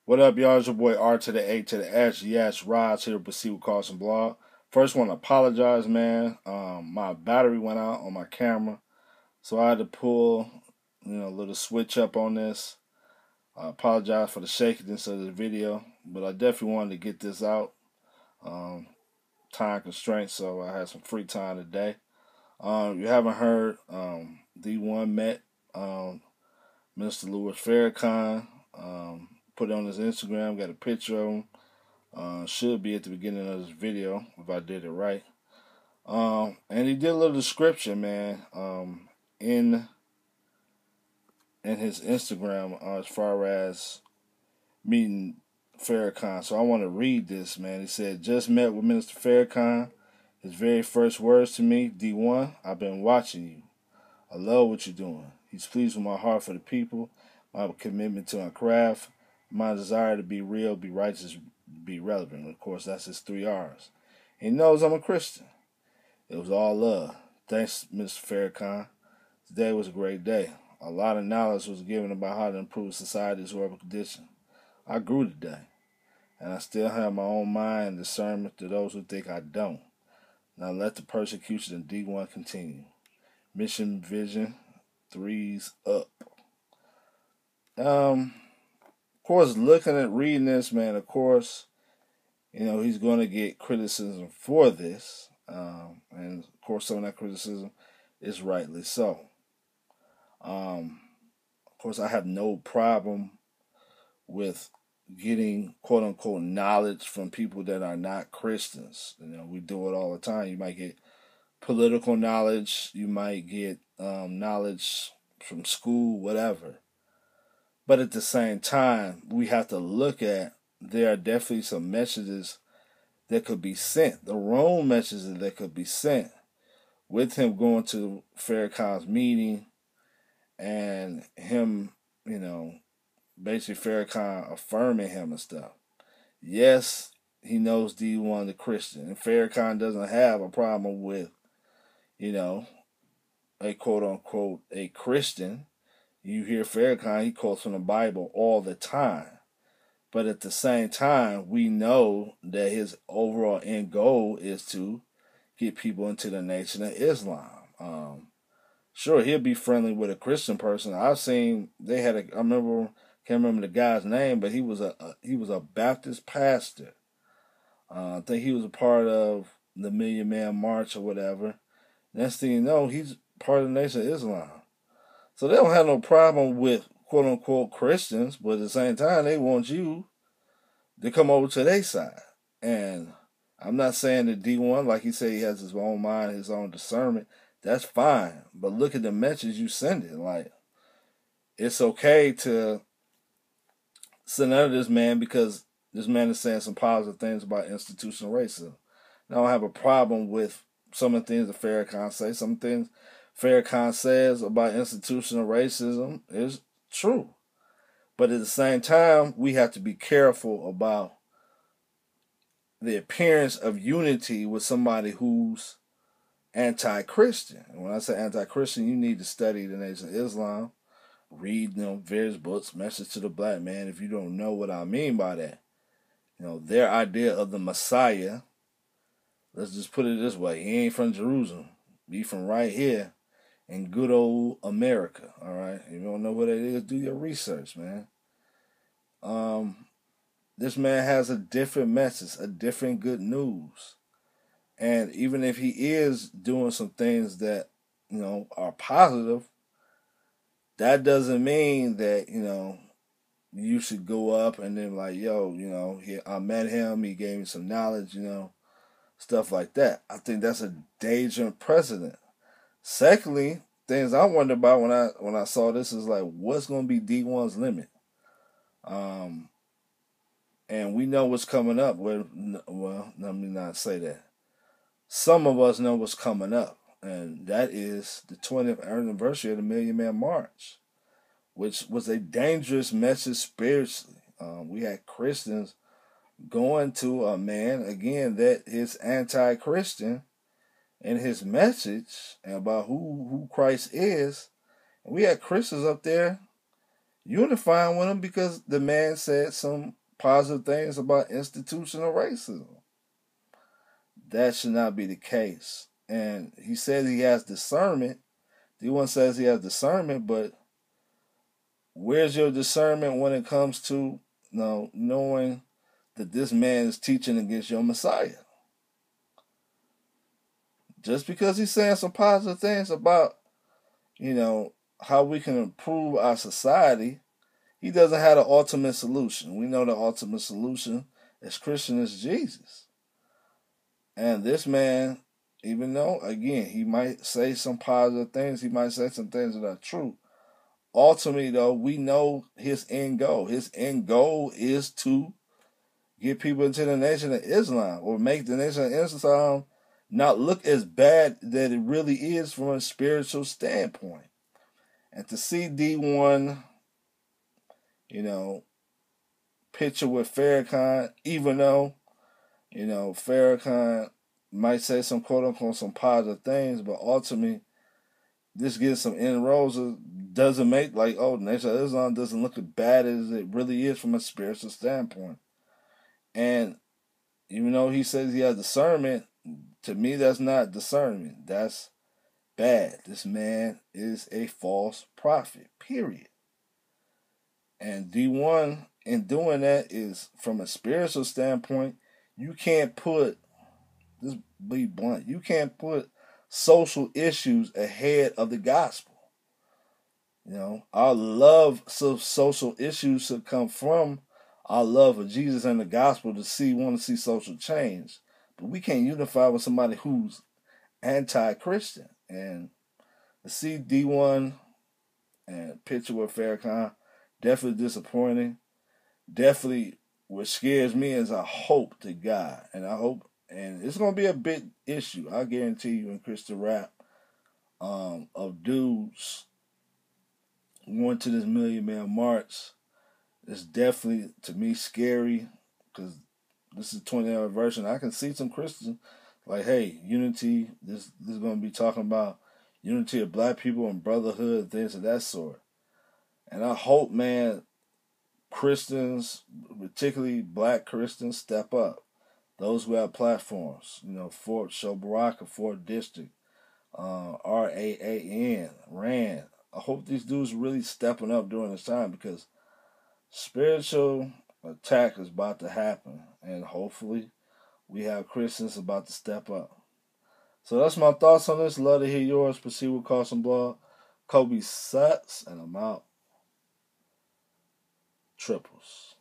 What up, y'all? It's your boy R to the A to the S. Yes, Rod's here to proceed with Carson Blog. First, want to apologize, man. My battery went out on my camera, so I had to pull, a little switch up on this. I apologize for the shakiness of the video, but I definitely wanted to get this out. Time constraints, so I had some free time today. You haven't heard, Dee-1 met Minister Farrakhan. Put it on his Instagram, got a picture of him. Should be at the beginning of this video if I did it right. And he did a little description, man, in his Instagram as far as meeting Farrakhan. So I want to read this, man. He said, "Just met with Minister Farrakhan. His very first words to me, Dee-1, I've been watching you. I love what you're doing. He's pleased with my heart for the people, my commitment to my craft, my desire to be real, be righteous, be relevant." Of course, that's his 3 R's. He knows I'm a Christian. It was all love. Thanks, Mr. Farrakhan. Today was a great day. A lot of knowledge was given about how to improve society's horrible condition. I grew today, and I still have my own mind and discernment to those who think I don't. Now let the persecution of Dee-1 continue. Mission vision, 3's up. Of course, looking at reading this, man, of course, he's going to get criticism for this. And, of course, some of that criticism is rightly so. Of course, I have no problem with getting, quote-unquote, knowledge from people that are not Christians. We do it all the time. You might get political knowledge. You might get knowledge from school, whatever. But at the same time, we have to look at, there are definitely some messages that could be sent, the wrong messages that could be sent with him going to Farrakhan's meeting and him, basically Farrakhan affirming him and stuff. Yes, he knows Dee-1 the Christian, and Farrakhan doesn't have a problem with, a quote-unquote, a Christian. You hear Farrakhan, he quotes from the Bible all the time. But at the same time, we know that his overall end goal is to get people into the Nation of Islam. Sure, he'll be friendly with a Christian person. I've seen can't remember the guy's name, but he was a Baptist pastor. I think he was a part of the Million Man March or whatever. Next thing you know, he's part of the Nation of Islam. So they don't have no problem with quote-unquote Christians, but at the same time, they want you to come over to their side. And I'm not saying that Dee-1, like he said, he has his own mind, his own discernment. That's fine. But look at the message you send it. Like, it's okay to send out this man because this man is saying some positive things about institutional racism. And I don't have a problem with some of the things that Farrakhan say. Some things Farrakhan says about institutional racism is true. But at the same time, we have to be careful about the appearance of unity with somebody who's anti-Christian. And when I say anti-Christian, you need to study the Nation of Islam, read various books, Message to the Black Man, if you don't know what I mean by that. Their idea of the Messiah, let's just put it this way, he ain't from Jerusalem. He from right here in good old America, all right? If you don't know what it is, do your research, man. This man has a different message, a different good news. And even if he is doing some things that, are positive, that doesn't mean that, you should go up and then like, I met him, he gave me some knowledge, stuff like that. I think that's a dangerous precedent. Secondly, things I wonder about when I saw this is like, what's going to be Dee-1's limit? And we know what's coming up. Well, let me not say that. Some of us know what's coming up, and that is the 20th anniversary of the Million Man March, which was a dangerous message spiritually. We had Christians going to a man, again, that is anti-Christian in his message about who Christ is. And we had Christians up there unifying with him because the man said some positive things about institutional racism. That should not be the case. And he says he has discernment. Dee-1 says he has discernment, but where's your discernment when it comes to knowing that this man is teaching against your Messiah? Just because he's saying some positive things about, how we can improve our society, he doesn't have the ultimate solution. We know the ultimate solution as Christian is Jesus. And this man, even though, again, he might say some positive things, he might say some things that are true, ultimately, though, we know his end goal. His end goal is to get people into the Nation of Islam, or make the Nation of Islam not look as bad that it really is from a spiritual standpoint. And to see Dee-1, picture with Farrakhan, even though, Farrakhan might say some quote-unquote some positive things, but ultimately, this gets some inroads. Doesn't make the Nation of Islam doesn't look as bad as it really is from a spiritual standpoint. And even though he says he has discernment, to me that's not discernment. That's bad. This man is a false prophet, period. And Dee-1, in doing that, is from a spiritual standpoint, you can't put, just be blunt, you can't put social issues ahead of the gospel. Our love of social issues should come from our love of Jesus and the gospel want to see social change. But we can't unify with somebody who's anti-Christian. And to see Dee-1 and picture with Farrakhan, definitely disappointing. Definitely what scares me is I hope to God. And it's going to be a big issue, I guarantee you, in Christian rap, of dudes going to this Million Man March. It's definitely, to me, scary, because this is the 20th anniversary. I can see some Christians like, hey, unity, this is going to be talking about unity of black people and brotherhood, things of that sort. And I hope, man, Christians, particularly black Christians, step up. Those who have platforms, Fort Shobaraka, 4th District, RAAN, RAN. I hope these dudes are really stepping up during this time, because spiritual attack is about to happen, and hopefully we have Christians about to step up. So that's my thoughts on this. Love to hear yours. Proceed with Caution Blog. Kobe Sutz, and I'm out. Triples.